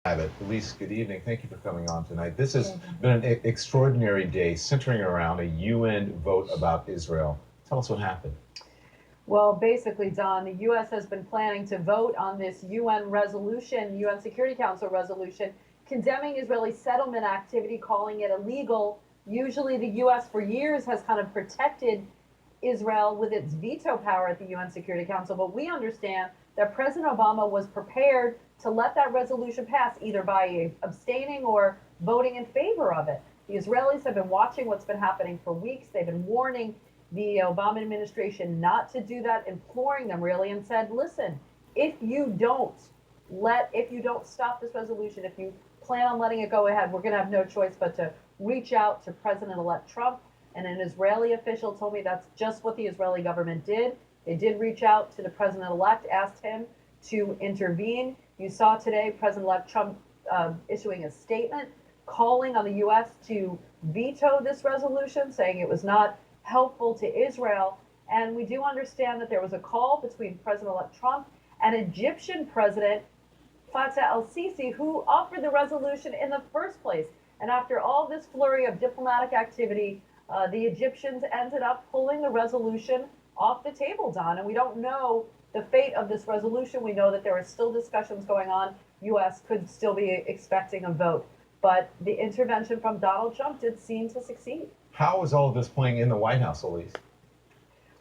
Abbott. Elise, good evening. Thank you for coming on tonight. This has been an extraordinary day centering around a UN vote about Israel. Tell us what happened. Well, basically, Don, the U.S. has been planning to vote on this UN resolution, UN Security Council resolution, condemning Israeli settlement activity, calling it illegal. Usually, the U.S. for years has kind of protected Israel with its veto power at the UN Security Council, but we understand that President Obama was prepared to let that resolution pass either by abstaining or voting in favor of it. The Israelis have been watching what's been happening for weeks. They've been warning the Obama administration not to do that, imploring them really, and said, listen, if you don't stop this resolution, if you plan on letting it go ahead, we're going to have no choice but to reach out to President-elect Trump. And an Israeli official told me that's just what the Israeli government did. They did reach out to the president-elect, asked him to intervene. You saw today President-elect Trump issuing a statement calling on the U.S. to veto this resolution, saying it was not helpful to Israel. And we do understand that there was a call between President-elect Trump and Egyptian President Fattah el-Sisi, who offered the resolution in the first place. And after all this flurry of diplomatic activity, the Egyptians ended up pulling the resolution off the table, Don. And we don't know the fate of this resolution. We know that there are still discussions going on. U.S. could still be expecting a vote. But the intervention from Donald Trump did seem to succeed. How is all of this playing in the White House, Elise?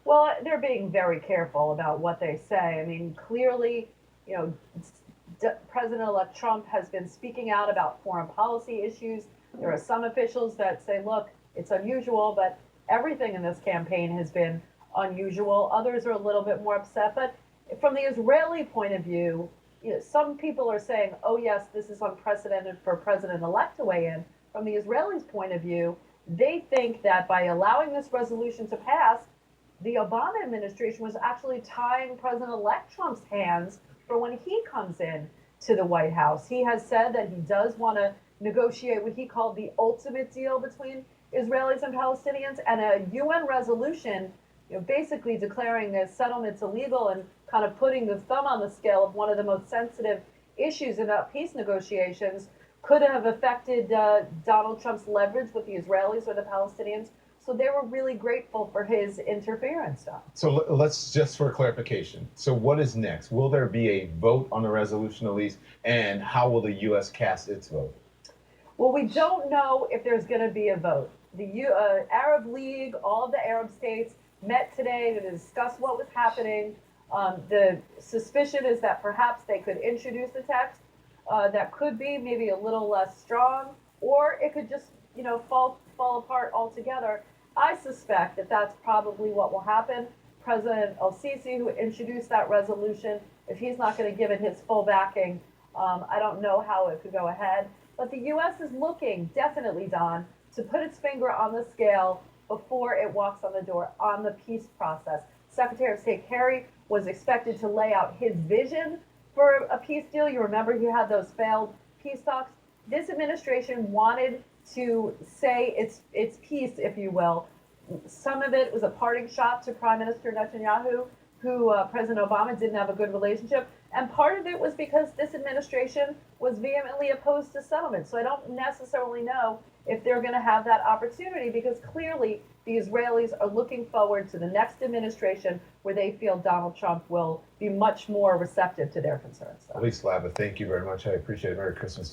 Well, they're being very careful about what they say. I mean, clearly, you know, President-elect Trump has been speaking out about foreign policy issues. There are some officials that say, look, it's unusual, but everything in this campaign has been unusual. Others are a little bit more upset. But from the Israeli point of view, you know, some people are saying, oh, yes, this is unprecedented for President-elect to weigh in. From the Israelis' point of view, they think that by allowing this resolution to pass, the Obama administration was actually tying President-elect Trump's hands for when he comes in to the White House. He has said that he does want to negotiate what he called the ultimate deal between Israelis and Palestinians, and a UN resolution, you know, basically declaring this settlements illegal and kind of putting the thumb on the scale of one of the most sensitive issues about peace negotiations could have affected Donald Trump's leverage with the Israelis or the Palestinians. So they were really grateful for his interference. So let's just for clarification. So what is next? Will there be a vote on the resolution, Elise? And how will the U.S. cast its vote? Well, we don't know if there's going to be a vote. The Arab League, all of the Arab states met today to discuss what was happening. The suspicion is that perhaps they could introduce a text that could be maybe a little less strong, or it could just, you know, fall apart altogether. I suspect that that's probably what will happen. President el-Sisi, who introduced that resolution, if he's not going to give it his full backing, I don't know how it could go ahead. But the U.S. is looking, definitely, Don, to put its finger on the scale before it walks on the door on the peace process. Secretary of State Kerry was expected to lay out his vision for a peace deal. You remember he had those failed peace talks. This administration wanted to say its piece, if you will. Some of it was a parting shot to Prime Minister Netanyahu, who President Obama didn't have a good relationship. And part of it was because this administration was vehemently opposed to settlement. So I don't necessarily know if they're going to have that opportunity, because clearly the Israelis are looking forward to the next administration where they feel Donald Trump will be much more receptive to their concerns. Elise Labba, thank you very much. I appreciate it. Merry Christmas to you.